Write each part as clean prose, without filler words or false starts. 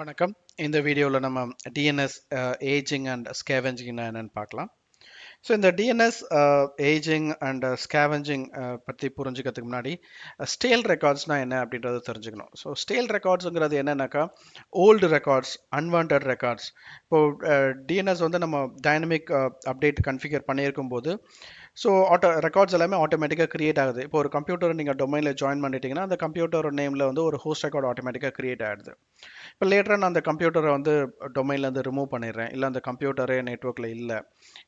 வணக்கம். இந்த வீடியோவில் நம்ம டிஎன்எஸ் ஏஜிங் அண்ட் ஸ்கேவெஞ்சிங் என்னன்னு பார்க்கலாம். ஸோ இந்த டிஎன்எஸ் ஏஜிங் அண்ட் ஸ்கேவெஞ்சிங் பற்றி புரிஞ்சுக்கிறதுக்கு முன்னாடி ஸ்டேல் ரெக்கார்ட்ஸ்னால் என்ன அப்படின்றத தெரிஞ்சுக்கணும். ஸோ ஸ்டேல் ரெக்கார்ட்ஸுங்கிறது என்னன்னாக்கா ஓல்டு ரெக்கார்ட்ஸ், அன்வான்ட் ரெக்கார்ட்ஸ். இப்போது டிஎன்எஸ் வந்து நம்ம டைனமிக் அப்டேட் கன்ஃபிகர் பண்ணியிருக்கும் போது ஸோ ரெக்கார்ட்ஸ் எல்லாமே ஆட்டோமேட்டிக்காக கிரியேட் ஆகுது. இப்போ ஒரு கம்ப்யூட்டர் நீங்கள் டொமைனில் ஜாயின் பண்ணிட்டீங்கன்னா அந்த கம்ப்யூட்டர் நேமில் வந்து ஒரு ஹோஸ்ட் ரெக்கார்ட் ஆட்டோமேட்டிக்காக கிரியேட் ஆகிடுது. இப்போ லேட்டராக நான் அந்த கம்ப்யூட்டரை வந்து டொமைன்லேருந்து ரிமூவ் பண்ணிடுறேன், இல்லை அந்த கம்ப்யூட்டரே நெட்ஒர்க்கில்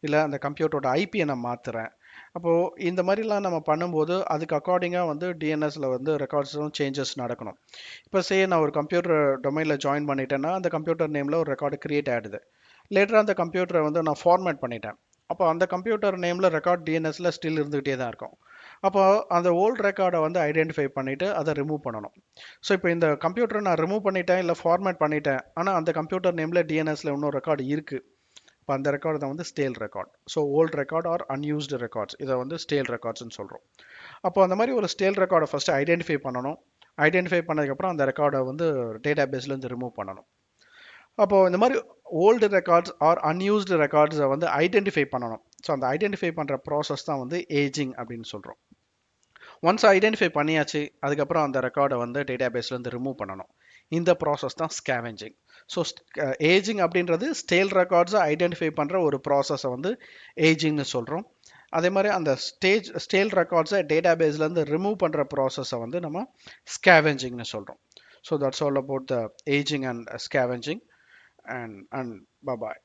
இல்லை அந்த கம்ப்யூட்டரோட ஐபியை நான் மாற்றுறேன். அப்போது இந்த மாதிரிலாம் நம்ம பண்ணும்போது அதுக்கு அக்கார்டிங்காக வந்து டிஎன்எஸில் வந்து ரெக்கார்ட்ஸும் சேஞ்சஸ் நடக்கணும். இப்போ நான் ஒரு கம்ப்யூட்டர் டொமைனில் ஜாயின் பண்ணிட்டேன்னா அந்த கம்ப்யூட்டர் நேமில் ஒரு ரெக்கார்டு கிரியேட் ஆகிடுது. லேட்டராக அந்த கம்ப்யூட்டரை வந்து நான் ஃபார்மேட் பண்ணிட்டேன். அப்போ அந்த கம்ப்யூட்டர் நேமில் ரெக்கார்ட் டிஎன்எஸில் ஸ்டில் இருந்துகிட்டே தான் இருக்கும். அப்போ அந்த ஓல்டு ரெக்கார்டை வந்து ஐடென்டிஃபை பண்ணிவிட்டு அதை ரிமூவ் பண்ணணும். ஸோ இப்போ இந்த கம்ப்யூட்டரை நான் ரிமூவ் பண்ணிட்டேன், இல்லை ஃபார்மேட் பண்ணிட்டேன், ஆனால் அந்த கம்ப்யூட்டர் நேமில் டிஎன்எஸில் இன்னொரு ரெக்கார்டு இருக்குது. இப்போ அந்த ரெக்கார்டு தான் வந்து stale record. So old record are unused records, இதை வந்து ஸ்டேல் ரெக்கார்ட்ஸ்னு சொல்கிறோம். அப்போ அந்த மாதிரி ஒரு ஸ்டேல் ரெக்கார்டை ஃபஸ்ட்டு ஐடென்டிஃபை பண்ணணும். ஐடென்டிஃபை பண்ணதுக்கப்புறம் அந்த ரெக்கார்டை வந்து டேட்டா பேஸ்லேருந்து ரிமூவ் பண்ணணும். அப்போது இந்த மாதிரி ஓல்டு ரெக்கார்ட்ஸ் ஆர் அன்யூஸ்டு ரெக்கார்ட்ஸை வந்து ஐடென்டிஃபை பண்ணணும். ஸோ அந்த ஐடென்டிஃபை பண்ணுற ப்ராசஸ் தான் வந்து ஏஜிங் அப்படின்னு சொல்கிறோம். ஒன்ஸ் ஐடென்டிஃபை பண்ணியாச்சு, அதுக்கப்புறம் அந்த ரெக்கார்டை வந்து டேட்டா பேஸ்லேருந்து ரிமூவ் பண்ணணும். இந்த ப்ராசஸ் தான் ஸ்கேவெஞ்சிங். ஸோ ஏஜிங் அப்படின்றது ஸ்டேல் ரெக்கார்ட்ஸை ஐடென்டிஃபை பண்ணுற ஒரு ப்ராசஸை வந்து ஏஜிங்னு சொல்கிறோம். அதே மாதிரி அந்த ஸ்டேல் ரெக்கார்ட்ஸை டேட்டா பேஸ்லேருந்து ரிமூவ் பண்ணுற ப்ராசஸை வந்து நம்ம ஸ்கேவெஞ்சிங்னு சொல்கிறோம். So that's all about the ageing and scavenging. And bye bye.